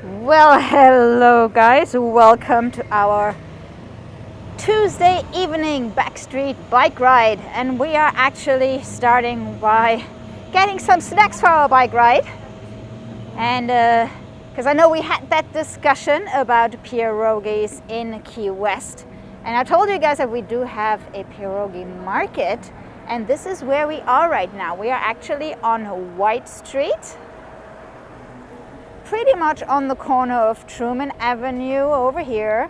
Well, hello guys, welcome to our Tuesday evening Backstreet bike ride, and we are actually starting by getting some snacks for our bike ride. And because I know we had that discussion about pierogies in Key West, and I told you guys that we do have a pierogi market, and this is where we are right now. We are actually on White Street, pretty much on the corner of Truman Avenue over here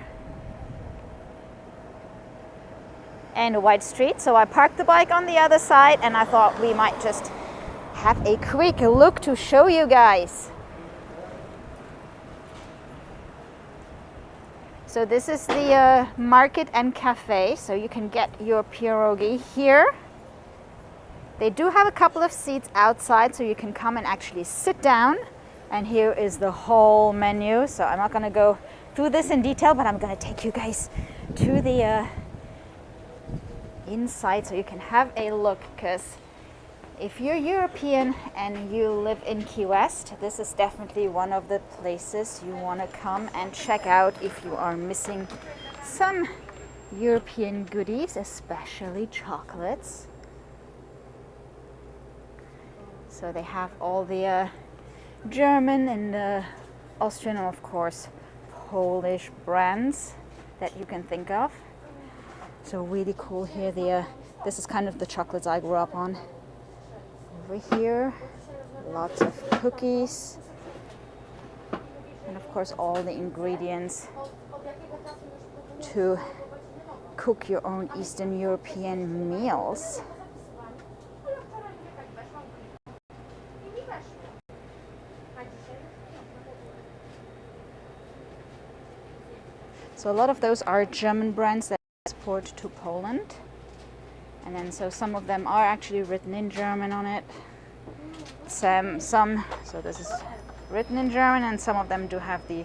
and White Street. So I parked the bike on the other side, and I thought we might just have a quick look to show you guys. So this is the market and cafe, so you can get your pierogi here. They do have a couple of seats outside, so you can come and actually sit down. And here is the whole menu. So I'm not going to go through this in detail, but I'm going to take you guys to the inside so you can have a look, because if you're European and you live in Key West, this is definitely one of the places you want to come and check out if you are missing some European goodies, especially chocolates. So they have all the German and Austrian, and of course Polish brands that you can think of. So really cool here. This is kind of the chocolates I grew up on. Over here, lots of cookies, and of course all the ingredients to cook your own Eastern European meals. So a lot of those are German brands that export to Poland. And then so some of them are actually written in German on it. So this is written in German, and some of them do have the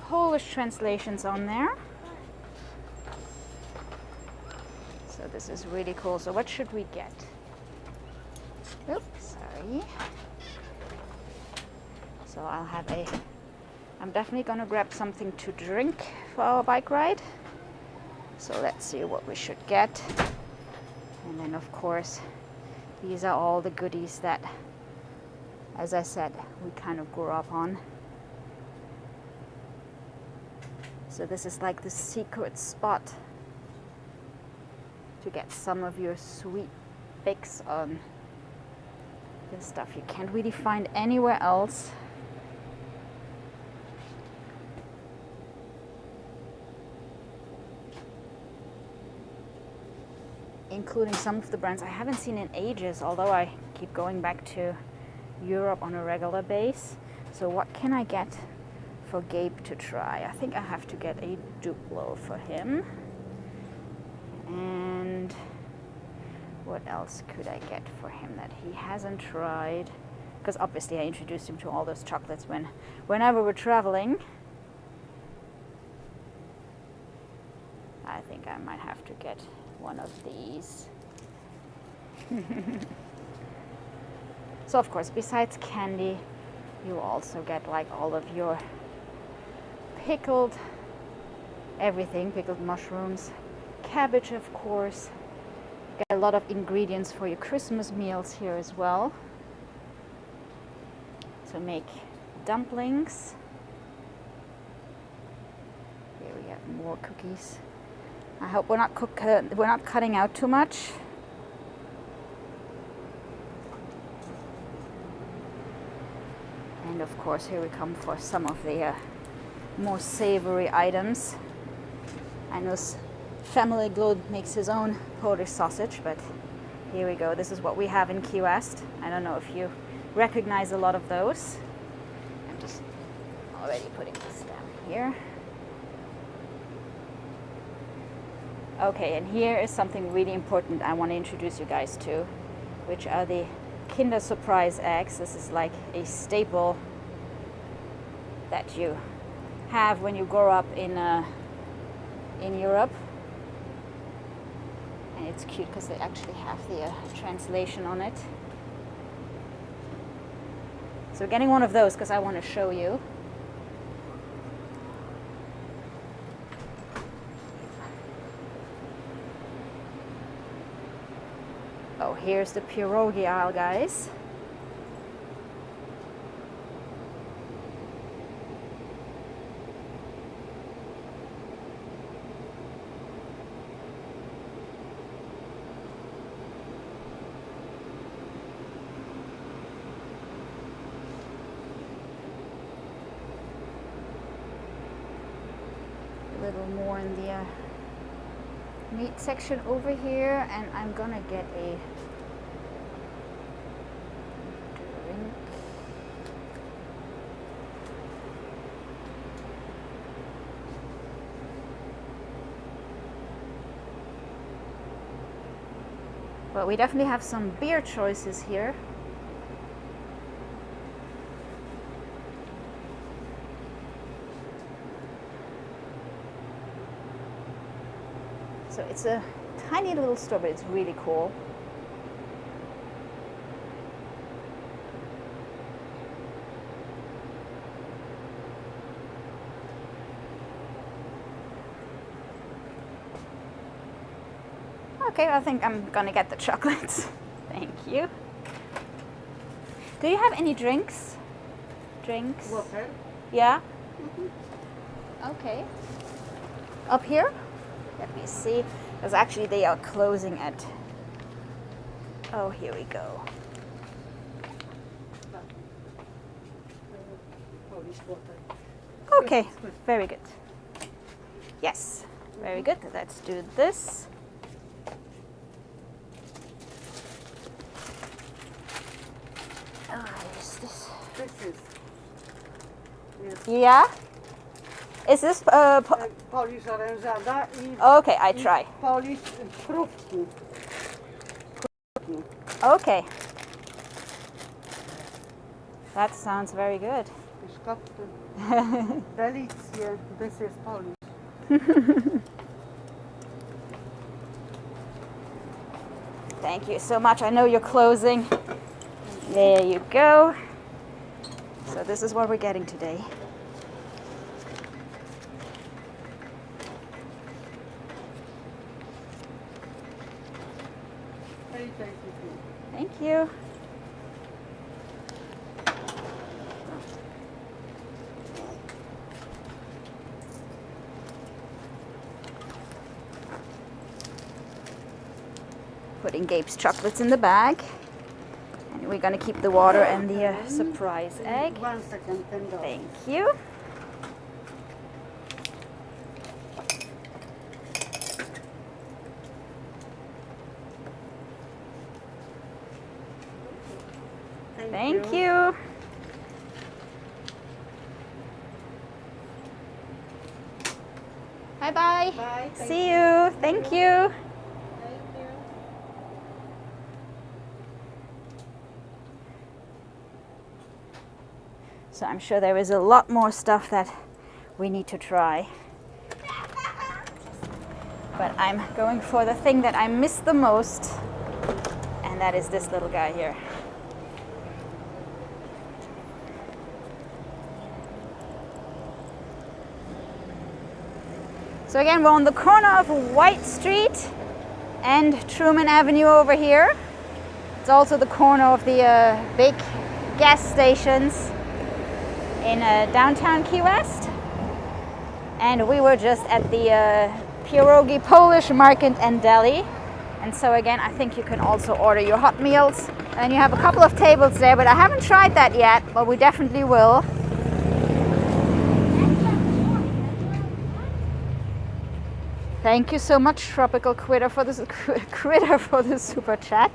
Polish translations on there. So this is really cool. So what should we get? Oops, sorry. So I'm definitely gonna grab something to drink for our bike ride. So let's see what we should get. And then of course, these are all the goodies that, as I said, we kind of grew up on. So this is like the secret spot to get some of your sweet fix on this stuff you can't really find anywhere else. Including some of the brands I haven't seen in ages, although I keep going back to Europe on a regular base. So what can I get for Gabe to try? I think I have to get a Duplo for him. And what else could I get for him that he hasn't tried? Because obviously I introduced him to all those chocolates whenever we're traveling. I think I might have to get one of these. So of course, besides candy, you also get like all of your pickled everything, pickled mushrooms, cabbage of course. Get a lot of ingredients for your Christmas meals here as well. So make dumplings. Here we have more cookies. I hope we're not cutting out too much. And of course, here we come for some of the more savory items. I know Family Glue makes his own Polish sausage, but here we go. This is what we have in Key West. I don't know if you recognize a lot of those. I'm just already putting this down here. Okay, and here is something really important I want to introduce you guys to, which are the Kinder Surprise eggs. This is like a staple that you have when you grow up in Europe. And it's cute because they actually have the translation on it. So getting one of those because I want to show you. here's the pierogi aisle, guys. A little more in the meat section over here, and I'm gonna get a drink. But we definitely have some beer choices here. So it's a tiny little store, but it's really cool. Okay, I think I'm gonna get the chocolates. Thank you. Do you have any drinks? Drinks? Water. Yeah? Okay. Up here? Let me see. Because actually they are closing at... Oh, here we go. Polish water. Okay, very good. Yes, very good. Let's do this. Is this? This is. Yes. Yeah? Is this Polish orężada i okay, I try. Polish krówki. Okay. That sounds very good. Szkopty. Delicje. This is Polish. Thank you so much. I know you're closing. There you go. So this is what we're getting today. Very tasty. Thank you. Putting Gabe's chocolates in the bag. And we're gonna keep the water and the surprise egg. 1 second, $10. Thank you. Thank you. Bye bye. Bye. See you. Thank you. So I'm sure there is a lot more stuff that we need to try. But I'm going for the thing that I miss the most, and that is this little guy here. So again, we're on the corner of White Street and Truman Avenue over here. It's also the corner of the big gas stations in downtown Key West. And we were just at the Pierogi Polish Market and Deli. And so again, I think you can also order your hot meals. And you have a couple of tables there, but I haven't tried that yet, but we definitely will. Thank you so much, Tropical Critter, for this critter for the super chat.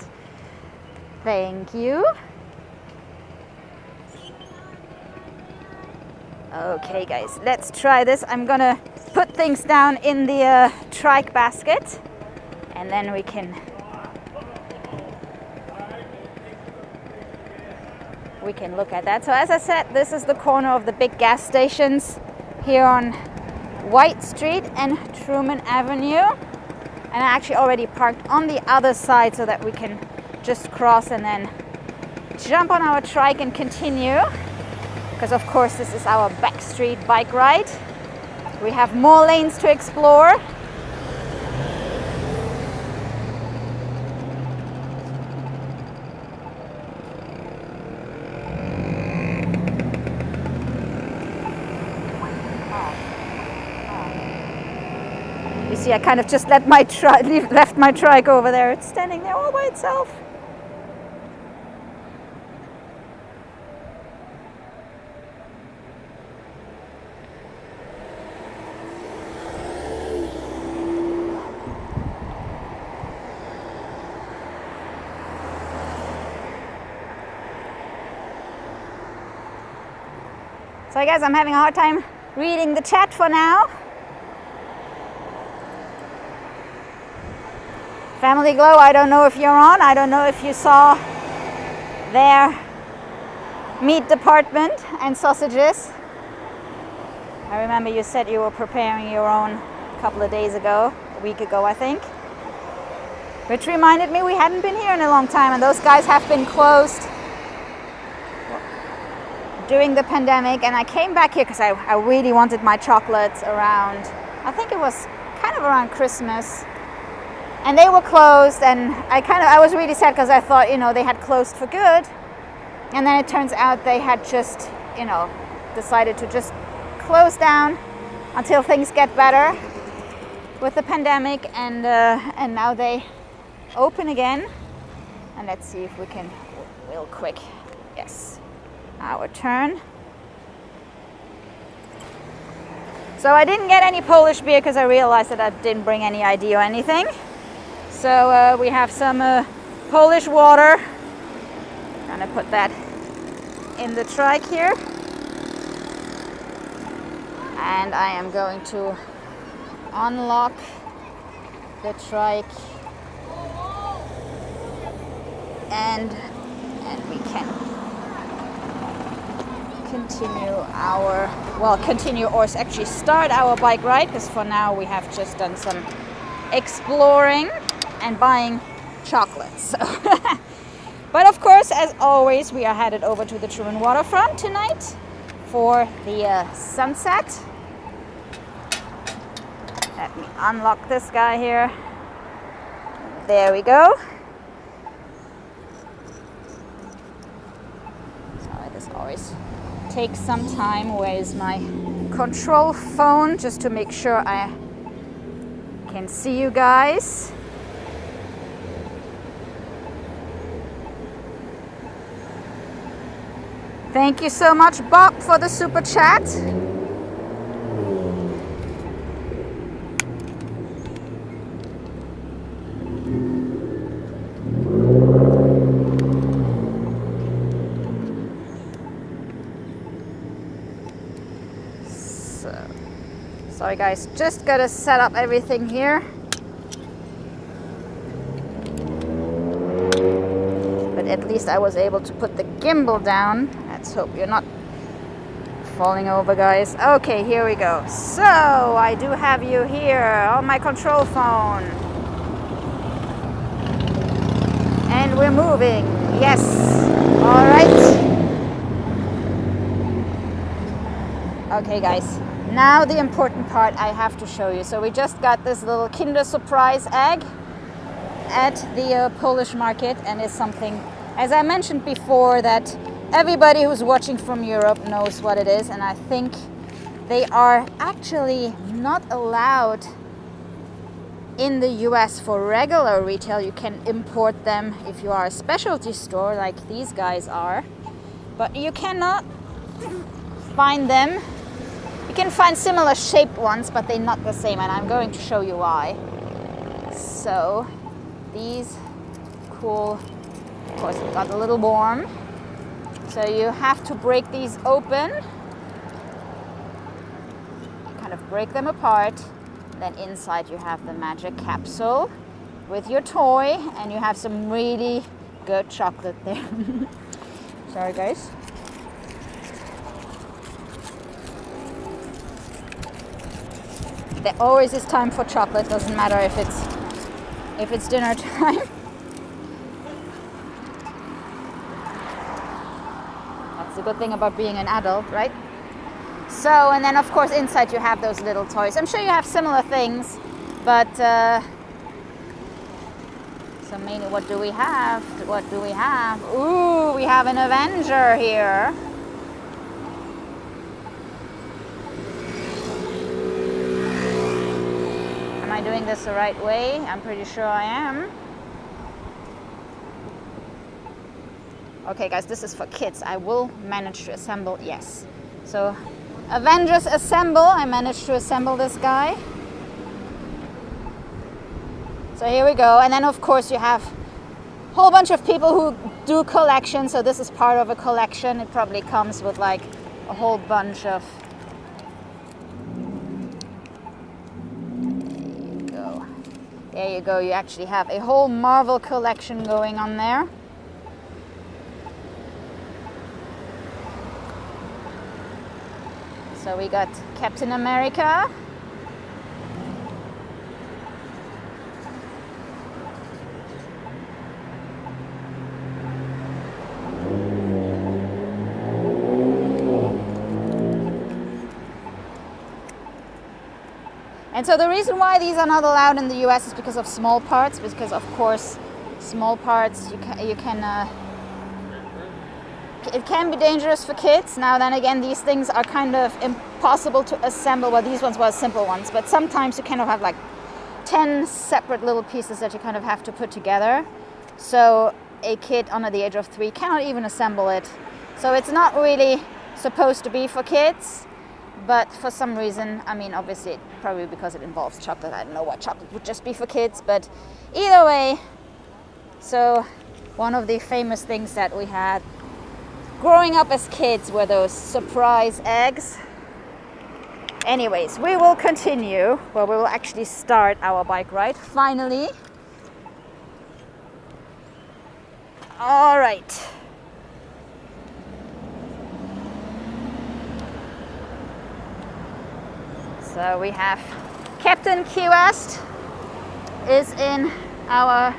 Thank you. Okay, guys, let's try this. I'm gonna put things down in the trike basket, and then we can look at that. So as I said, this is the corner of the big gas stations here on White Street and Truman Avenue, and I actually already parked on the other side so that we can just cross and then jump on our trike and continue, because of course this is our Backstreet bike ride. We have more lanes to explore. see, I kind of just left my trike over there. It's standing there all by itself. So guys, I'm having a hard time reading the chat for now. Family Glow, I don't know if you're on. I don't know if you saw their meat department and sausages. I remember you said you were preparing your own a couple of days ago, a week ago I think. Which reminded me we hadn't been here in a long time, and those guys have been closed during the pandemic, and I came back here because I really wanted my chocolates around, I think it was kind of around Christmas, and they were closed, and I was really sad because I thought, you know, they had closed for good, and then it turns out they had just, you know, decided to just close down until things get better with the pandemic, and now they open again. And let's see if we can real quick, yes, our turn. So I didn't get any Polish beer because I realized that I didn't bring any ID or anything. So we have some Polish water. I'm gonna put that in the trike here. And I am going to unlock the trike, and we can continue or actually start our bike ride, because for now we have just done some exploring and buying chocolates. So but of course, as always, we are headed over to the Truman Waterfront tonight for the sunset. Let me unlock this guy here. There we go. Sorry, this always takes some time. Where is my control phone? Just to make sure I can see you guys. Thank you so much, Bob, for the super chat. Sorry guys, just gotta set up everything here. But at least I was able to put the gimbal down. Let's hope you're not falling over, guys. Okay, here we go. So I do have you here on my control phone. And we're moving. Yes. All right. Okay guys, now the important part I have to show you. So we just got this little Kinder Surprise egg at the Polish market, and it's something, as I mentioned before, that everybody who's watching from Europe knows what it is, and I think they are actually not allowed in the US for regular retail. You can import them if you are a specialty store like these guys are, but you cannot find them. You can find similar shaped ones, but they're not the same, and I'm going to show you why. So these cool, of course, it got a little warm. So you have to break these open. You kind of break them apart. Then inside you have the magic capsule with your toy, and you have some really good chocolate there. Sorry guys. There always is time for chocolate, doesn't matter if it's dinner time. That's the good thing about being an adult, right? So, and then of course inside you have those little toys. I'm sure you have similar things, but so mainly what do we have? What do we have? Ooh, we have an Avenger here. Am I doing doing this the right way. I'm pretty sure I am. Okay guys, this is for kids. I will manage to assemble, yes. So, Avengers assemble. I managed to assemble this guy. So here we go. And then of course you have a whole bunch of people who do collections. So this is part of a collection. It probably comes with like a whole bunch of... There you go. You actually have a whole Marvel collection going on there. So we got Captain America. And so the reason why these are not allowed in the US is because of small parts, because of course small parts it can be dangerous for kids. Now then again, these things are kind of impossible to assemble. Well, these ones were simple ones, but sometimes you kind of have like 10 separate little pieces that you kind of have to put together. So a kid under the age of 3 cannot even assemble it. So it's not really supposed to be for kids, but for some reason, I mean, obviously probably because it involves chocolate. I don't know why chocolate would just be for kids, but either way. So one of the famous things that we had growing up as kids were those surprise eggs. Anyways, we will continue. Well, we will actually start our bike ride finally. All right. So we have Captain Key West is in our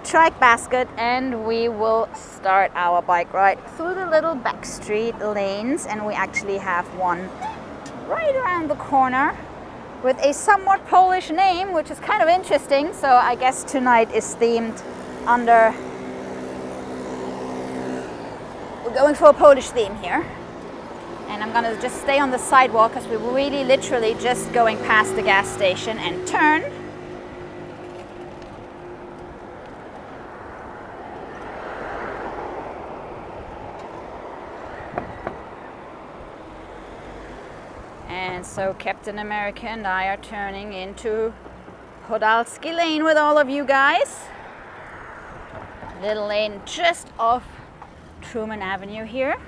trike basket, and we will start our bike ride through the little backstreet lanes, and we actually have one right around the corner with a somewhat Polish name, which is kind of interesting. So I guess tonight is themed under... We're going for a Polish theme here. And I'm gonna just stay on the sidewalk because we're really literally just going past the gas station and turn. And so Captain America and I are turning into Podalski Lane with all of you guys. Little lane just off Truman Avenue here.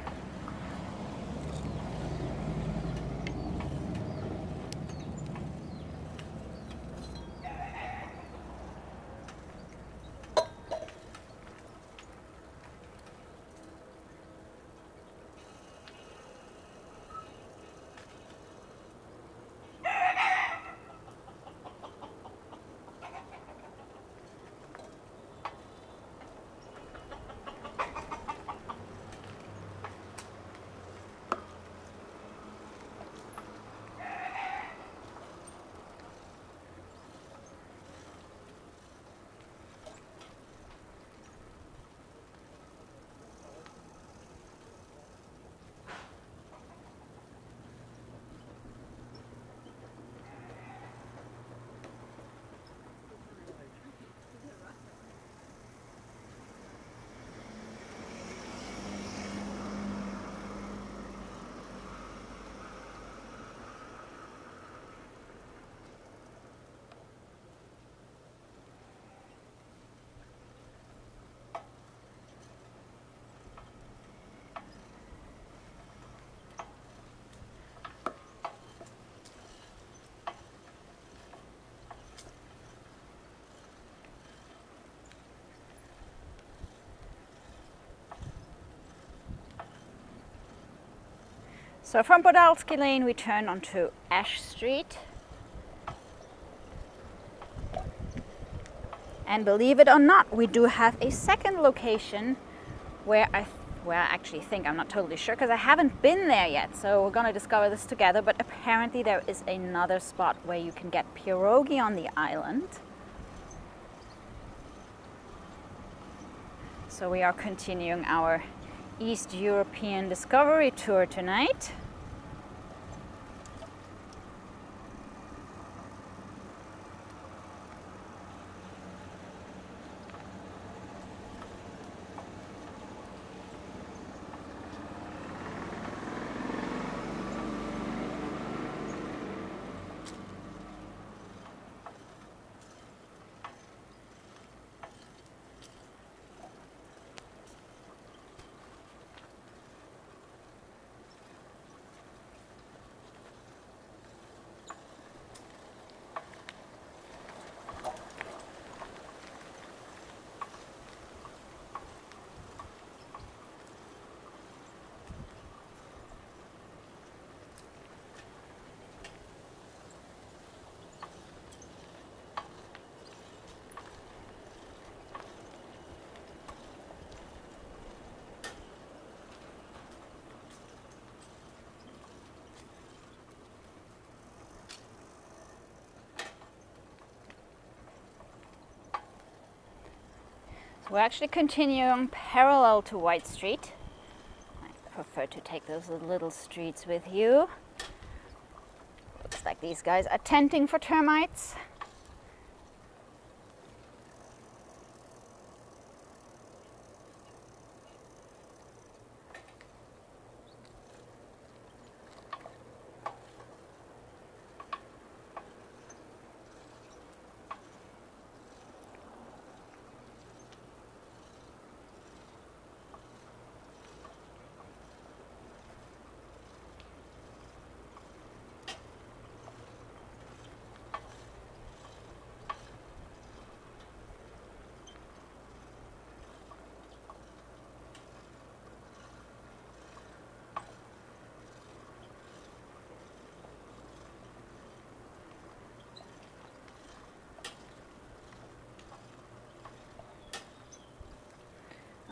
So from Podalski Lane we turn onto Ash Street. And believe it or not, we do have a second location where I actually think, I'm not totally sure because I haven't been there yet. So we're going to discover this together. But apparently there is another spot where you can get pierogi on the island. So we are continuing our East European discovery tour tonight. We're actually continuing parallel to White Street. I prefer to take those little streets with you. Looks like these guys are tenting for termites.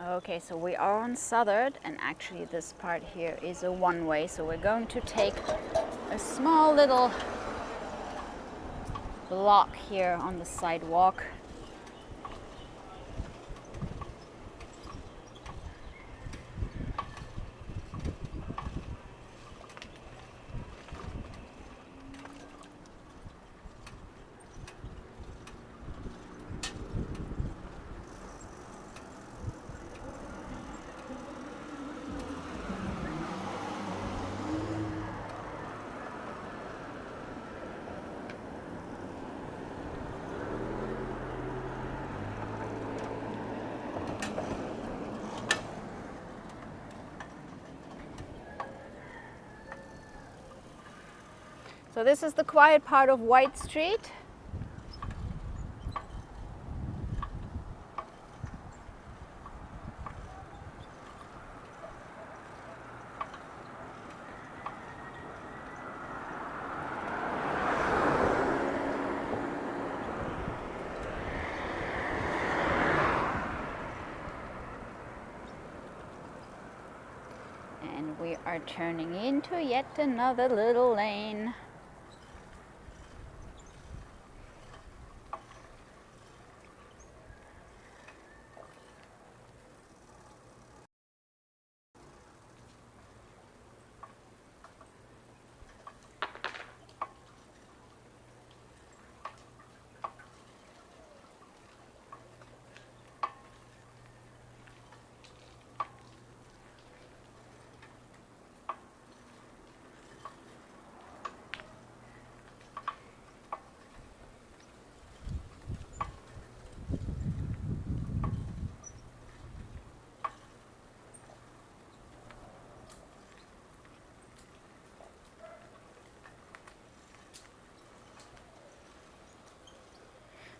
Okay, so we are on Southern, and actually this part here is a one-way, so we're going to take a small little block here on the sidewalk. So this is the quiet part of White Street. And we are turning into yet another little lane.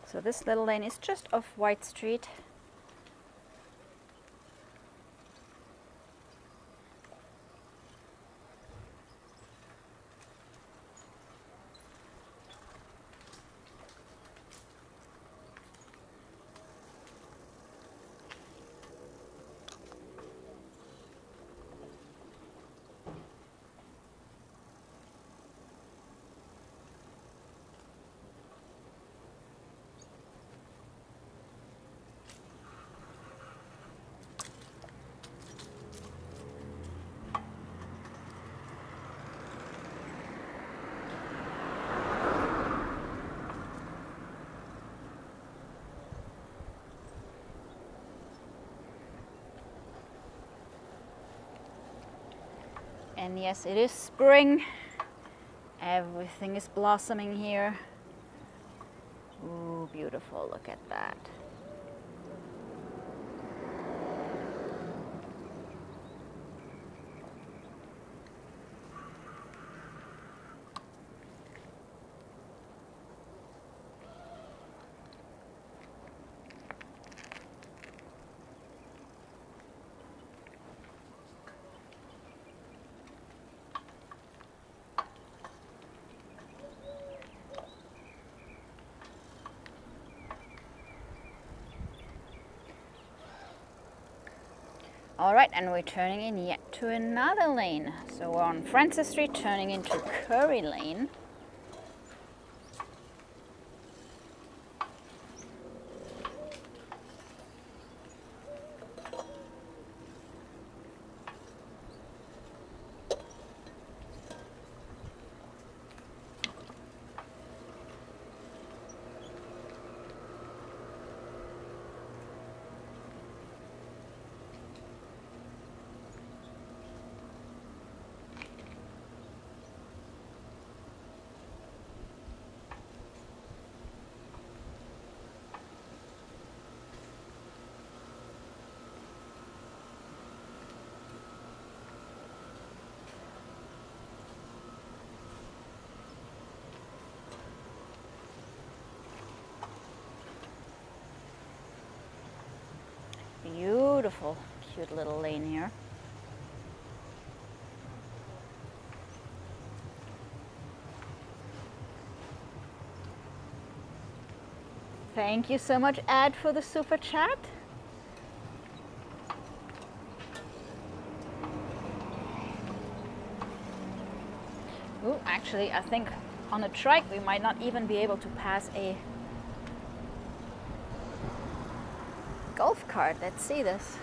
So this little lane is just off White Street. And yes, it is spring. Everything is blossoming here. Ooh, beautiful, look at that. All right, and we're turning in yet to another lane. So we're on Francis Street, turning into Curry Lane. beautiful, cute little lane here. Thank you so much, Ed, for the super chat. Ooh, actually, I think on a trike we might not even be able to pass a golf cart. Let's see this.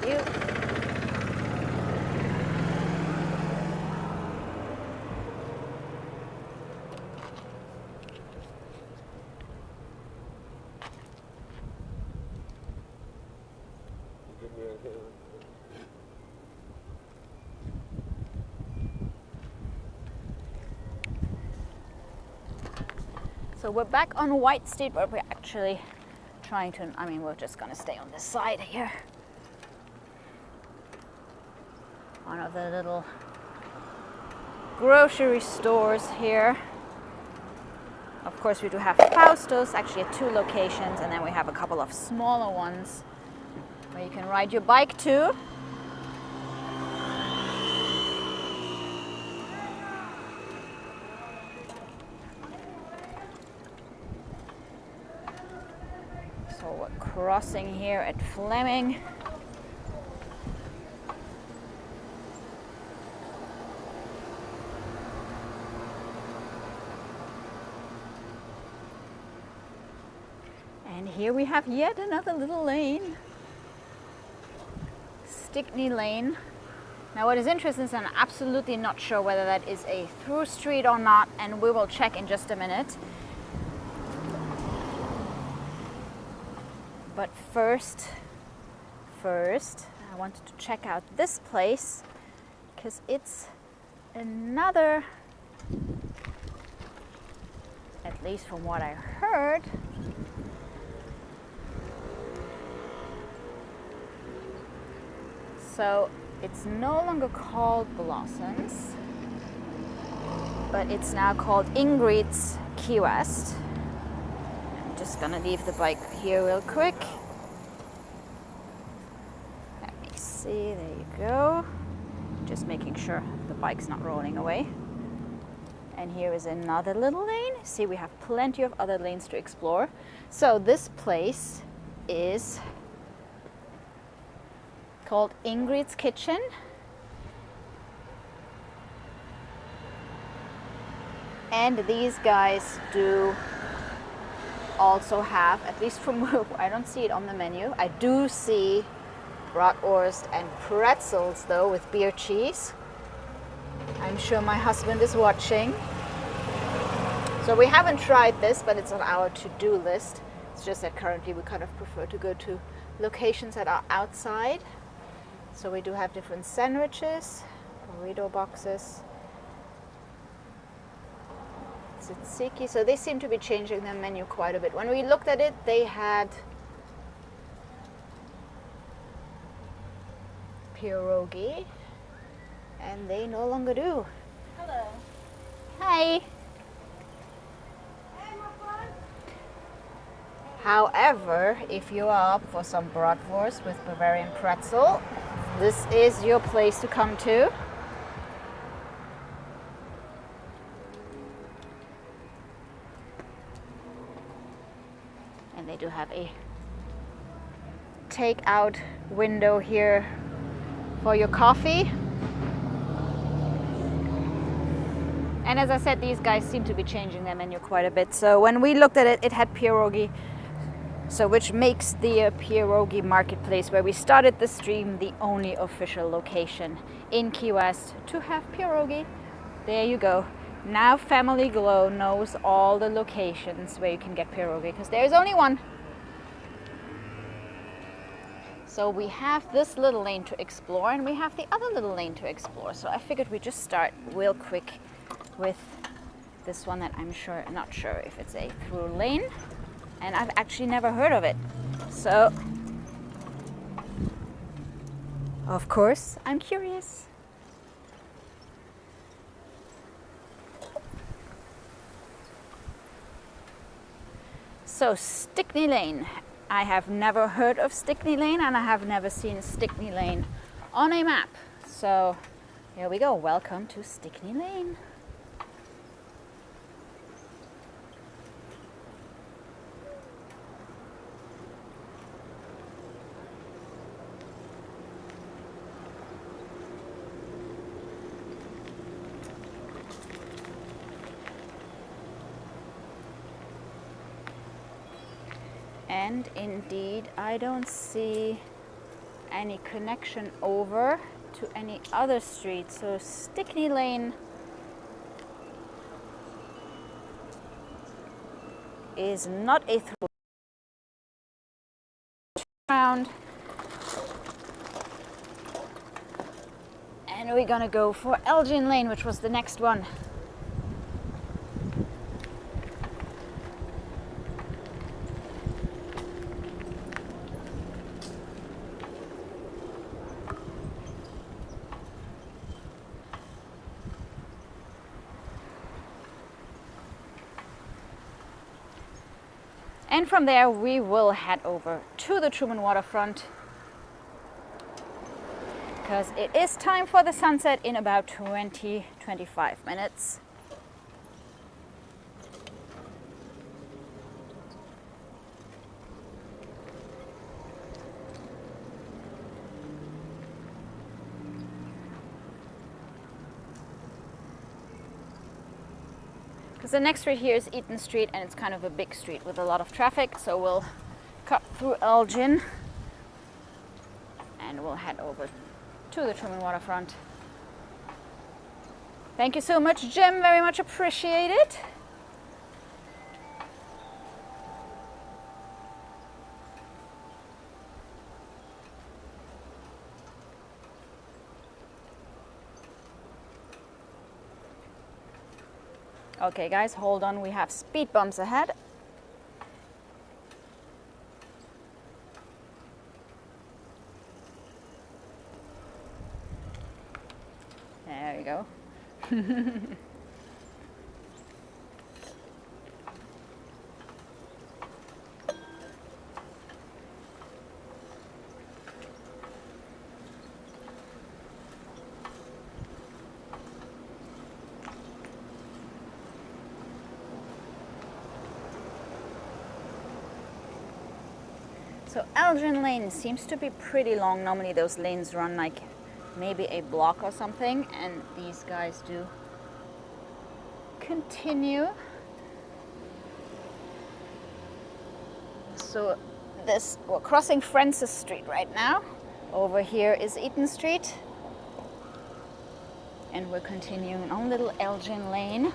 You. So we're back on White Street, but we're actually trying to, we're just gonna stay on this side here. One of the little grocery stores here. Of course, we do have Fausto's, actually at 2 locations, and then we have a couple of smaller ones where you can ride your bike to. So we're crossing here at Fleming. And here we have yet another little lane. Stickney Lane. Now what is interesting is I'm absolutely not sure whether that is a through street or not, and we will check in just a minute. But first, I wanted to check out this place because it's another, at least from what I heard, so it's no longer called Blossoms, but it's now called Ingrid's Key West. I'm just gonna leave the bike here real quick. Let me see, there you go. Just making sure the bike's not rolling away. And here is another little lane. See, we have plenty of other lanes to explore. So this place is called Ingrid's Kitchen. And these guys do also have, at least from I don't see it on the menu. I do see bratwurst and pretzels though with beer cheese. I'm sure my husband is watching. So we haven't tried this, but it's on our to-do list. It's just that currently we kind of prefer to go to locations that are outside. So we do have different sandwiches, burrito boxes, tzatziki. So they seem to be changing their menu quite a bit. When we looked at it, they had pierogi, and they no longer do. Hello. Hi. Hey, my friend. However, if you are up for some bratwurst with Bavarian pretzel, this is your place to come to. And they do have a takeout window here for your coffee. And as I said, these guys seem to be changing their menu quite a bit. So when we looked at it, it had pierogi, so which makes the Pierogi Marketplace, where we started the stream, the only official location in Key West to have pierogi. There you go. Now Family Glow knows all the locations where you can get pierogi, because there's only one. So we have this little lane to explore, and we have the other little lane to explore. So I figured we'd just start real quick with this one that I'm not sure if it's a through lane, and I've actually never heard of it. So, of course, I'm curious. So Stickney Lane. I have never heard of Stickney Lane, and I have never seen Stickney Lane on a map. So here we go. Welcome to Stickney Lane. And indeed, I don't see any connection over to any other street. So Stickney Lane is not a through round. And we're gonna go for Elgin Lane, which was the next one. And from there we will head over to the Truman Waterfront, because it is time for the sunset in about 20-25 minutes. Because the next street here is Eaton Street, and it's kind of a big street with a lot of traffic, so we'll cut through Elgin and we'll head over to the Truman Waterfront. Thank you so much, Jim, very much appreciated. Okay guys, hold on, we have speed bumps ahead. There we go. So Elgin Lane seems to be pretty long. Normally those lanes run like maybe a block or something, and these guys do continue. So we're crossing Francis Street right now. Over here is Eaton Street, and we're continuing on Little Elgin Lane.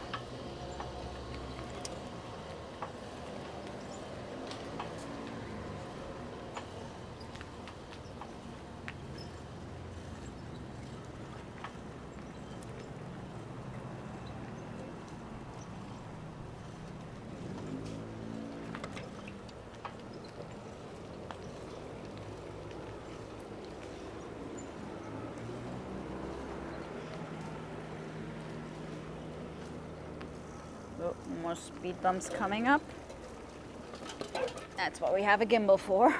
Oh, more speed bumps coming up. That's what we have a gimbal for.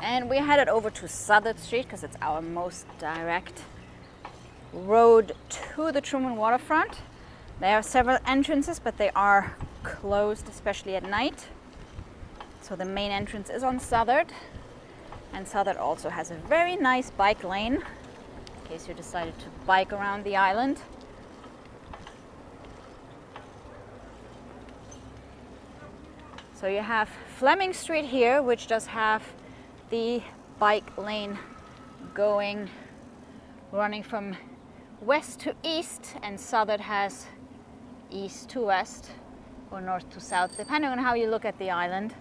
And we headed over to Southern Street because it's our most direct road to the Truman Waterfront. There are several entrances, but they are closed, especially at night. So the main entrance is on Southern, and Southern also has a very nice bike lane in case you decided to bike around the island. So you have Fleming Street here, which does have the bike lane going, running from west to east, and southern has east to west or north to south, depending on how you look at the island.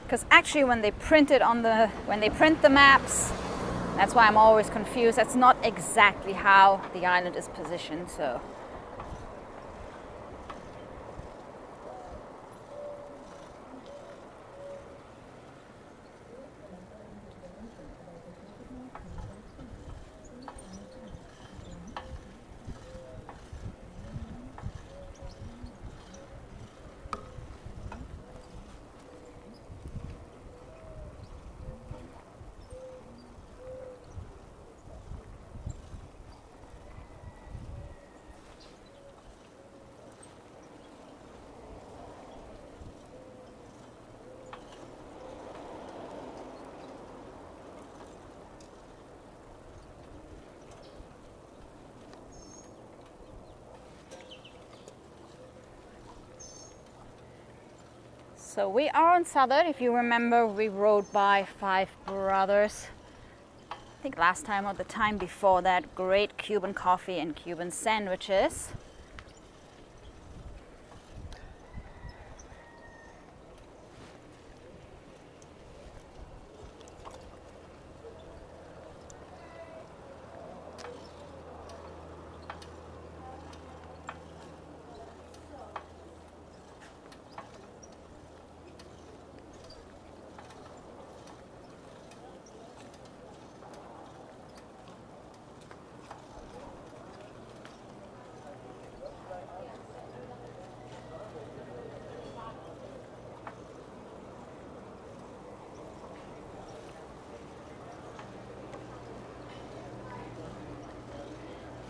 Because actually when they print the maps, that's why I'm always confused. That's not exactly how the island is positioned, so. So we are on Southern. If you remember, we rode by Five Brothers. I think last time or the time before that. Great Cuban coffee and Cuban sandwiches.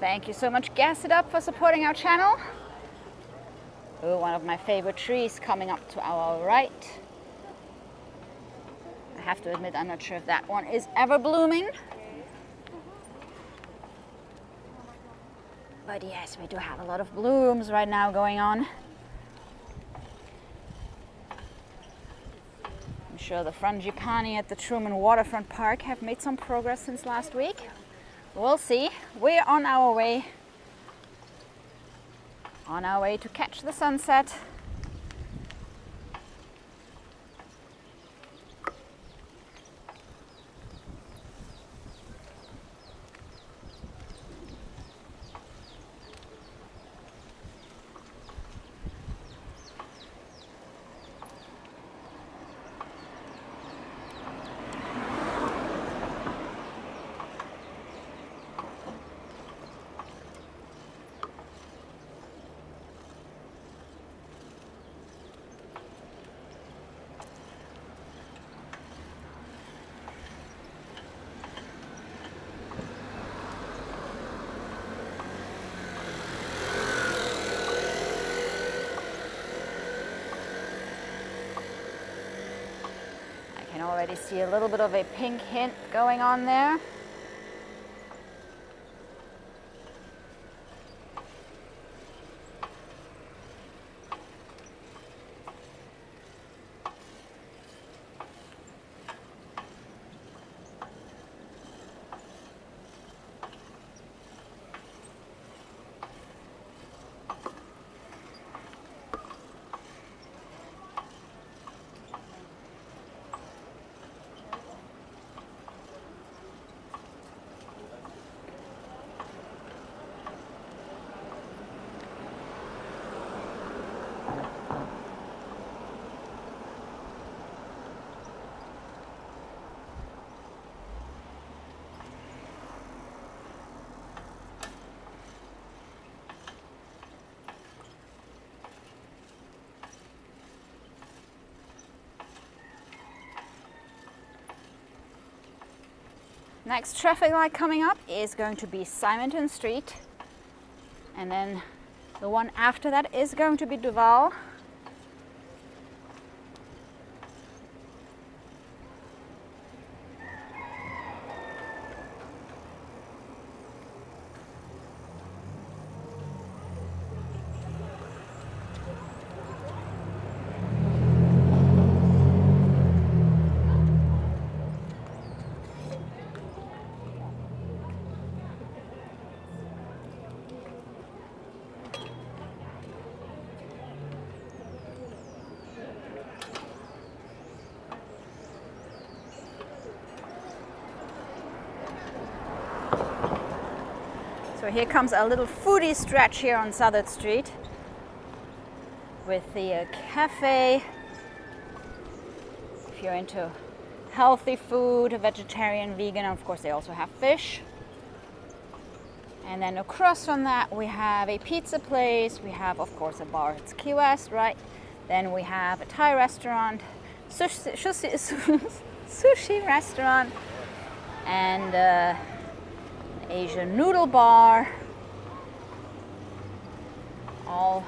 Thank you so much, Gas It Up, for supporting our channel. Oh, one of my favorite trees coming up to our right. I have to admit, I'm not sure if that one is ever blooming. But yes, we do have a lot of blooms right now going on. I'm sure the frangipani at the Truman Waterfront Park have made some progress since last week. We'll see. We're on our way to catch the sunset. I can already see a little bit of a pink hint going on there. Next traffic light coming up is going to be Simonton Street, and then the one after that is going to be Duval. So here comes a little foodie stretch here on Southern Street with the cafe. If you're into healthy food, vegetarian, vegan, of course they also have fish. And then across from that we have a pizza place, we have of course a bar, it's Key West, right? Then we have a Thai restaurant, sushi restaurant, and an Asian noodle bar, all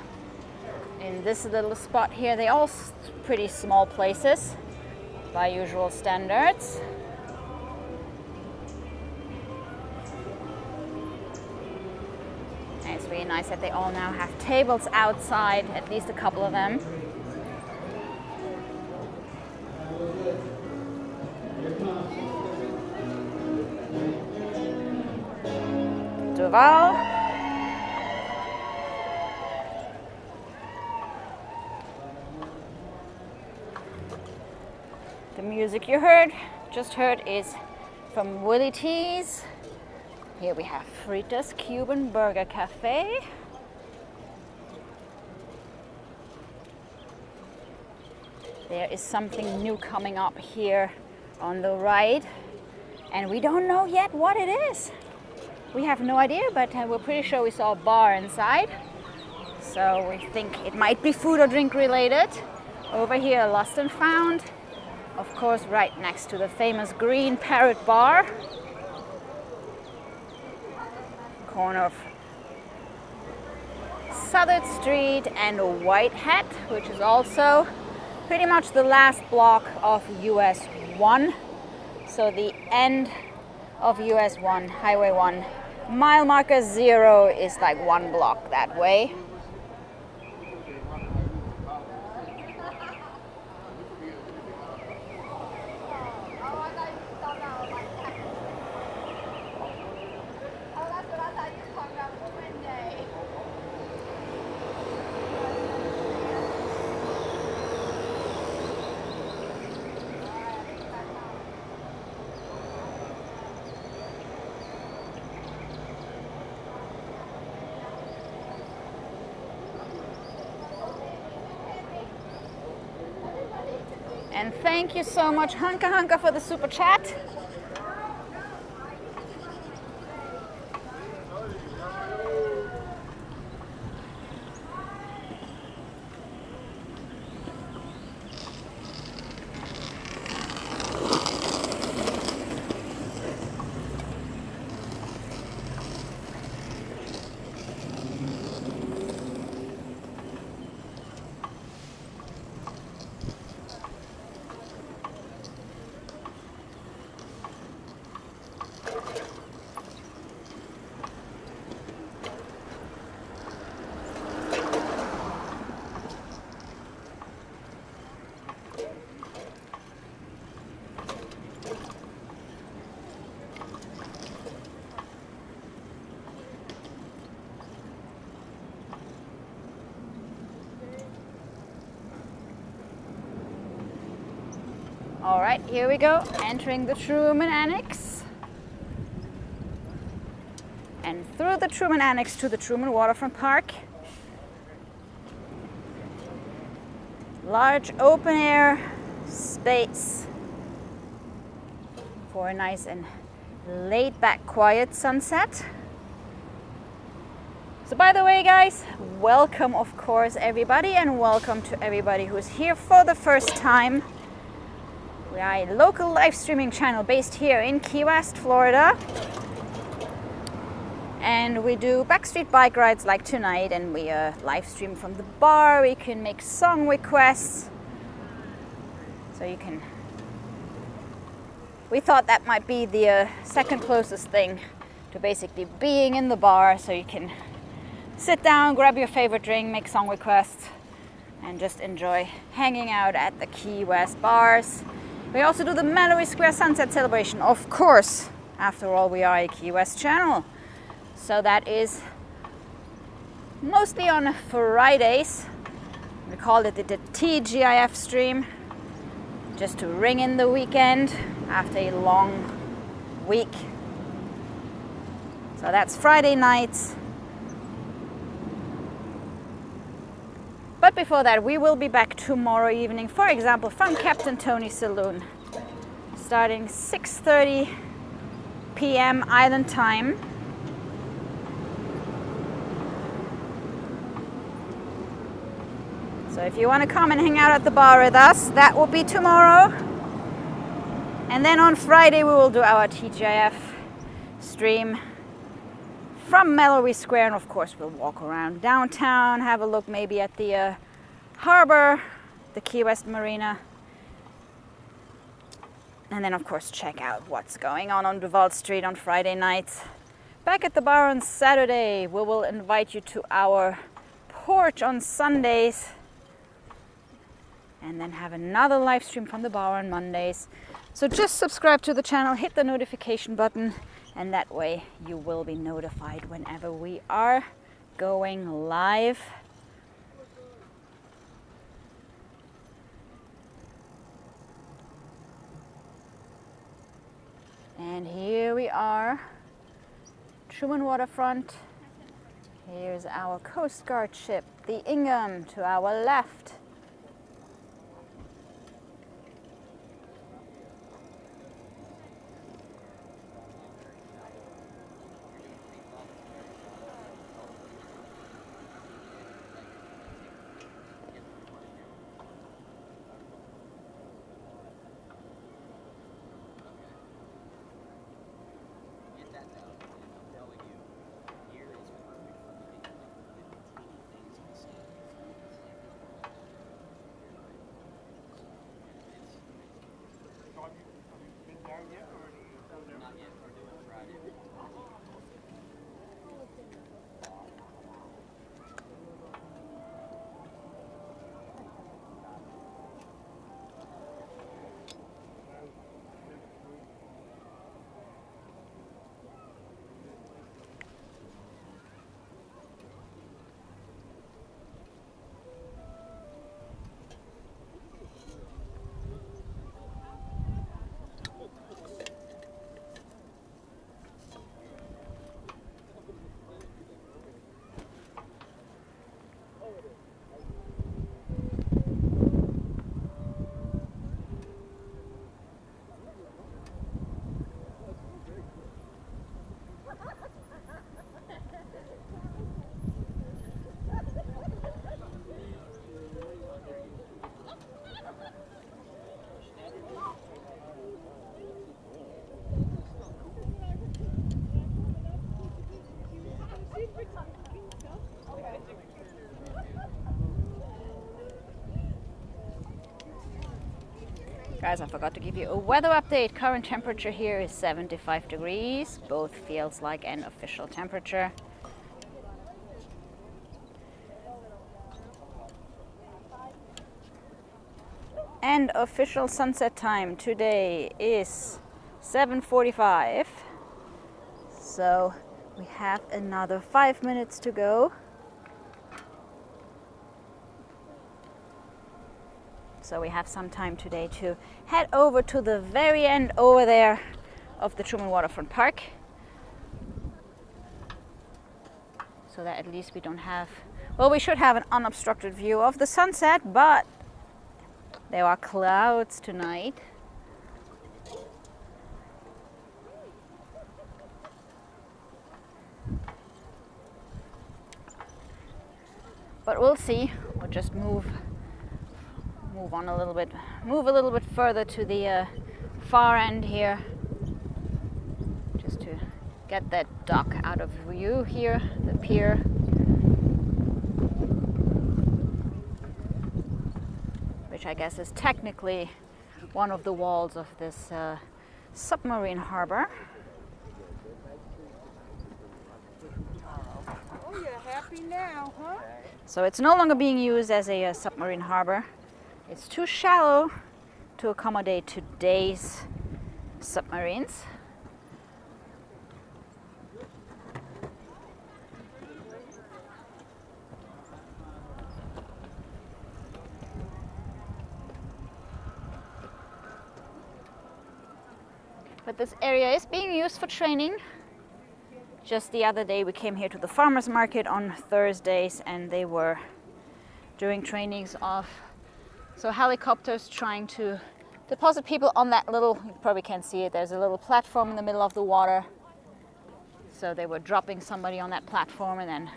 in this little spot here. They all pretty small places by usual standards. And it's really nice that they all now have tables outside, at least a couple of them. Duval. The music you just heard is from Willie T's. Here we have Fritta's Cuban Burger Cafe. There is something new coming up here on the right, and we don't know yet what it is. We have no idea, but we're pretty sure we saw a bar inside. So we think it might be food or drink related. Over here, Lost and Found. Of course, right next to the famous Green Parrot Bar. Corner of Southern Street and Whitehead, which is also pretty much the last block of US 1. So the end of US 1, Highway 1. Mile marker 0 is like 1 block that way. And thank you so much, Hanka Hanka, for the super chat. All right, here we go, entering the Truman Annex. And through the Truman Annex to the Truman Waterfront Park. Large open air space for a nice and laid back, quiet sunset. So by the way, guys, welcome of course everybody, and welcome to everybody who's here for the first time. We are a local live streaming channel based here in Key West, Florida. And we do Backstreet bike rides like tonight, and we live stream from the bar. We can make song requests. So you can... We thought that might be the second closest thing to basically being in the bar, so you can sit down, grab your favorite drink, make song requests, and just enjoy hanging out at the Key West bars. We also do the Mallory Square Sunset Celebration, of course. After all, we are a Key West channel. So that is mostly on Fridays. We call it the TGIF stream, just to ring in the weekend after a long week. So that's Friday nights. But before that, we will be back tomorrow evening, for example, from Captain Tony's Saloon, starting 6:30 p.m. Island time. So if you want to come and hang out at the bar with us, that will be tomorrow. And then on Friday, we will do our TGIF stream from Mallory Square, and of course we'll walk around downtown, have a look maybe at the harbor, the Key West Marina, and then of course check out what's going on Duval Street on Friday nights. Back at the bar on Saturday, we will invite you to our porch on Sundays, and then have another live stream from the bar on Mondays. So just subscribe to the channel, hit the notification button, and that way you will be notified whenever we are going live. And here we are, Truman Waterfront. Here's our Coast Guard ship, the Ingham, to our left. Guys, I forgot to give you a weather update. Current temperature here is 75 degrees. Both feels like an official temperature. And official sunset time today is 7:45. So we have another 5 minutes to go. So we have some time today to head over to the very end over there of the Truman Waterfront Park, so that at least we don't have, well, we should have an unobstructed view of the sunset, but there are clouds tonight. But we'll see. We'll just move on a little bit, move a little bit further to the far end here, just to get that dock out of view here, the pier. Which I guess is technically one of the walls of this submarine harbor. Oh, you're happy now, huh? So it's no longer being used as a submarine harbor. It's too shallow to accommodate today's submarines. But this area is being used for training. Just the other day we came here to the farmers market on Thursdays, and they were doing trainings of helicopters trying to deposit people on that little, you probably can't see it, there's a little platform in the middle of the water. So they were dropping somebody on that platform and then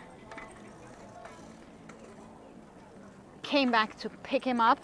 came back to pick him up.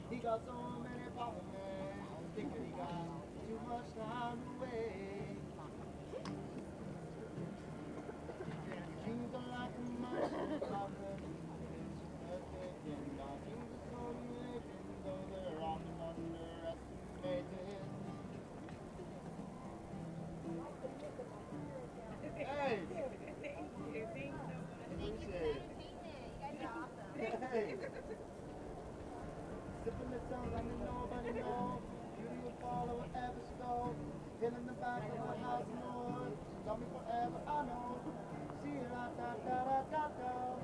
He got so many problems, man. Think that he got too much time to wait. Dreams are like a mountain top of and our dreams are slowly waking, though they're often underestimated. Hey! Appreciate it. Hey! Sipping the sun, letting nobody know. Beauty will follow wherever she goes. Still in the back of the house noise. She told me forever, I know. See you la da da da da da.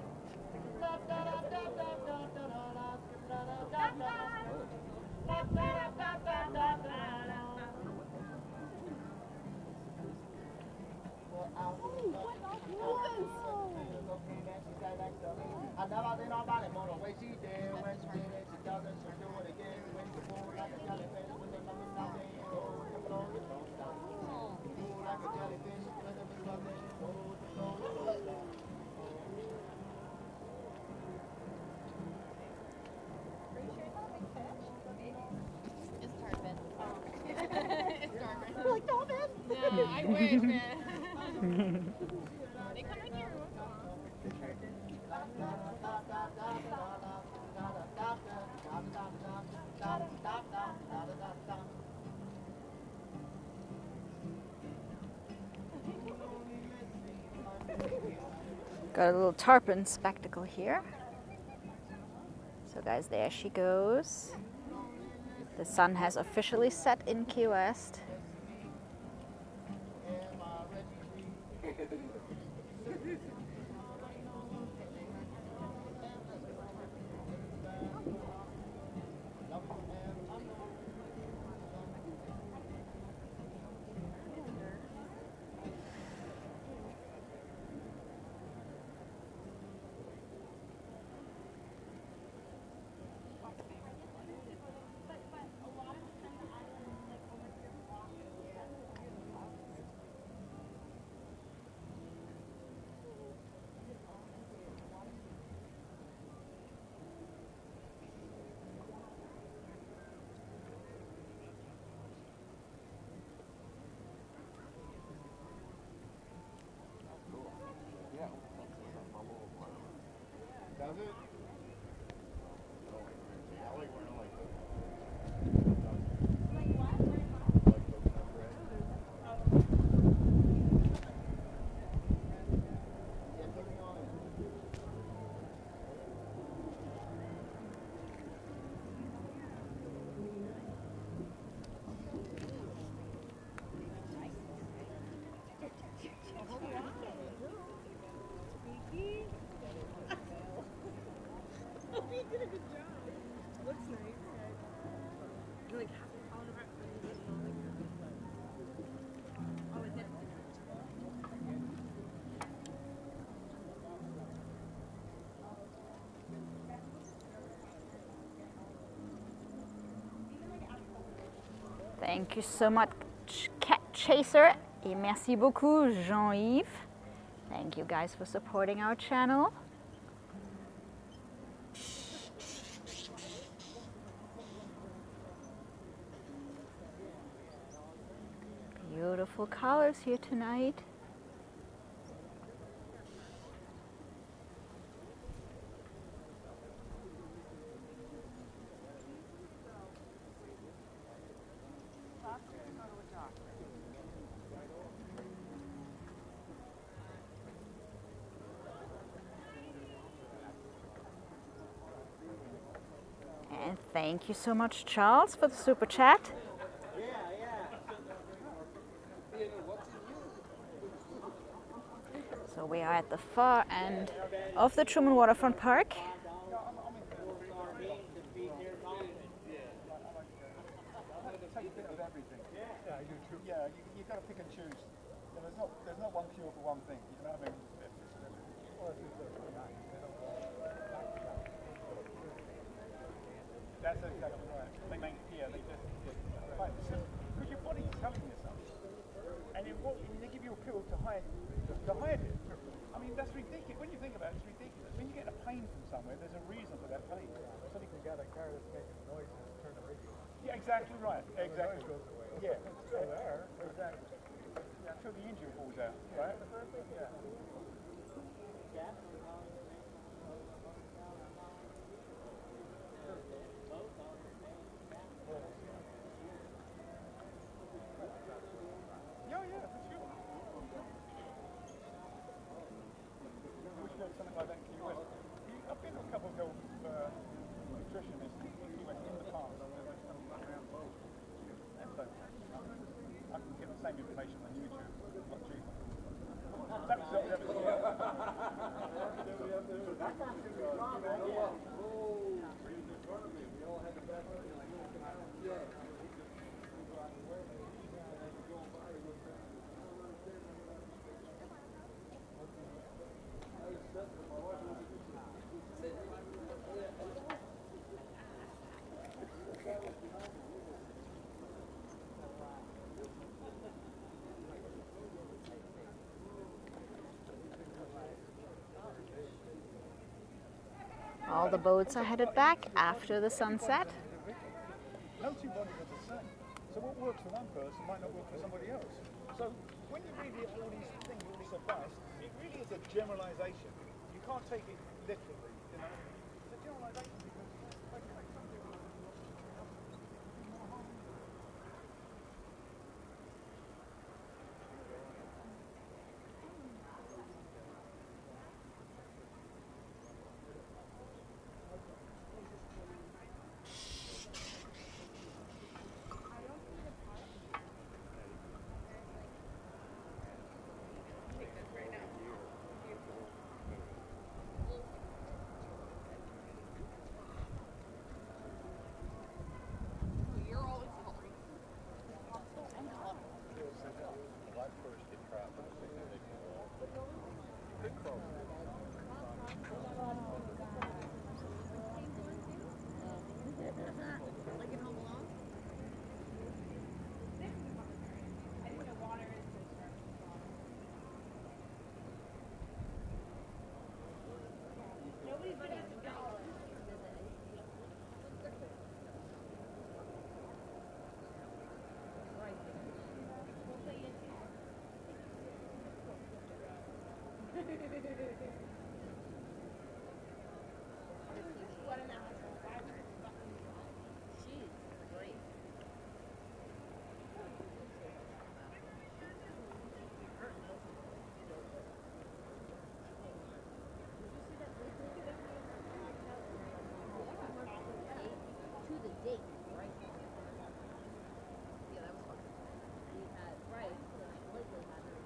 La da da da da da da da da da da da da. La da da da da da da. I never did nobody more the way she did. When she did it, she doesn't, she'll do it again. When you move like a jellyfish, when there's nothing stopping you, the flow, you don't stop. You move like a jellyfish, when there's nothing, the flow, you don't stop. It's Tarpon. It's Tarpon. You like dolphins? Yeah, I wish, man. They come in here. Got a little tarpon spectacle here. So guys, there she goes. The sun has officially set in Key West. Does it? I like wearing like this. Like what? Like coconut bread. Yeah, put me on it. You did a good job. Looks nice. You're like half falling apart. Oh, it did. Thank you so much, Cat Chaser, et merci beaucoup, Jean-Yves. Thank you guys for supporting our channel. Beautiful colors here tonight. And thank you so much, Charles, for the super chat. So we are at the far end of the Truman Waterfront Park. Take a bit of everything. Yeah, you do too. Yeah, you've got to pick and choose. There's not one cure for one thing. You know what I mean? That's exactly right. They make they just because your body's telling you something, and they give you a pill to hide it. I mean, that's ridiculous. When you think about it, it's ridiculous. When you get a pain from somewhere, there's a reason for that pain. Somebody can get a car that's making noise and turn the radio on. Yeah, exactly right. Exactly. Yeah, still there. Exactly. Yeah, until the engine falls out, right? Yeah. Yeah, yeah, for sure. I wish we had something like that in Key West. I've been to a couple of the nutritionists in Key West in the past. They've done around both. And so I can get the same information on YouTube, a lot cheaper. That was All the boats are headed back after the sunset. no two bodies are the same. So what works for one person might not work for somebody else. So when you read all these things, all this advice, it really is a generalization. You can't take it literally, you know. It's a generalization because like some people You're always hungry. Like in Home Alone? I didn't know water is so strong. Nobody's been at the dollar. She's great. To the date, right? Yeah, that was fun. We had, right, and I Blakely had her.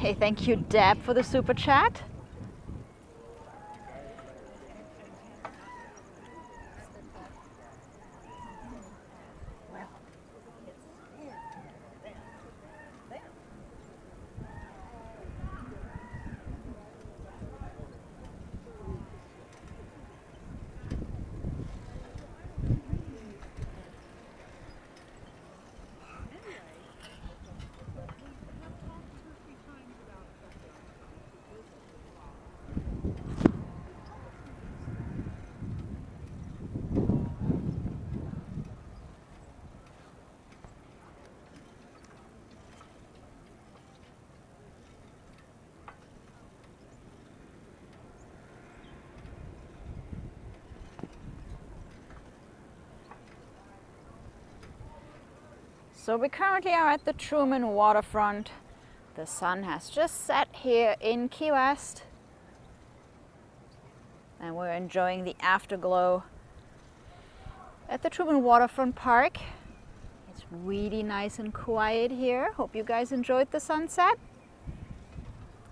Hey, thank you, Deb, for the super chat. So we currently are at the Truman Waterfront. The sun has just set here in Key West. And we're enjoying the afterglow at the Truman Waterfront Park. It's really nice and quiet here. Hope you guys enjoyed the sunset.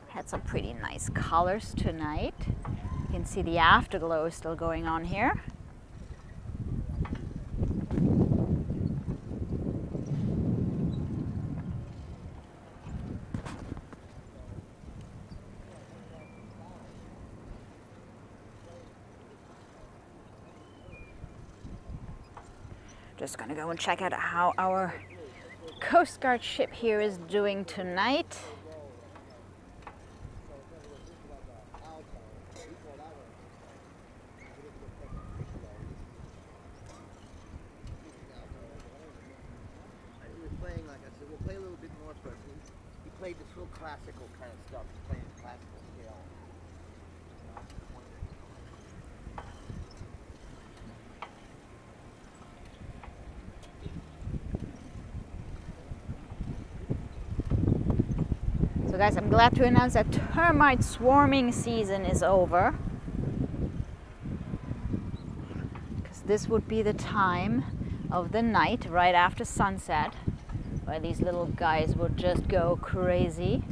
Had some pretty nice colors tonight. You can see the afterglow is still going on here. Just gonna go and check out how our Coast Guard ship here is doing tonight. He was playing, like I said, we'll play a little bit more first. He played this real classical kind of stuff. He's playing classical scale. So guys, I'm glad to announce that termite swarming season is over. Because this would be the time of the night right after sunset where these little guys would just go crazy.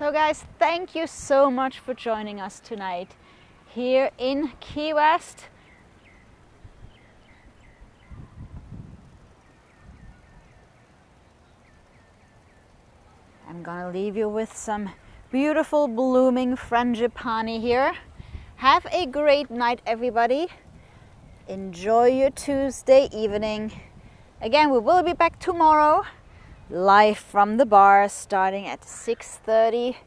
So guys, thank you so much for joining us tonight here in Key West. I'm gonna leave you with some beautiful blooming frangipani here. Have a great night, everybody. Enjoy your Tuesday evening. Again, we will be back tomorrow, live from the bar, starting at 6:30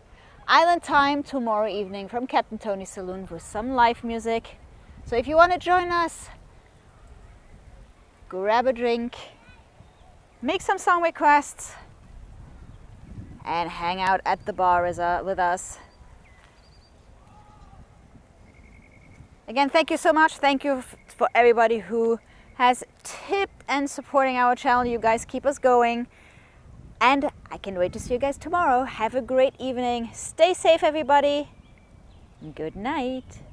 Island time tomorrow evening from Captain Tony's Saloon with some live music. So if you want to join us, grab a drink, make some song requests, and hang out at the bar with us. Again, thank you so much. Thank you for everybody who has tipped and supporting our channel. You guys keep us going. And I can't wait to see you guys tomorrow. Have a great evening. Stay safe, everybody. Good night.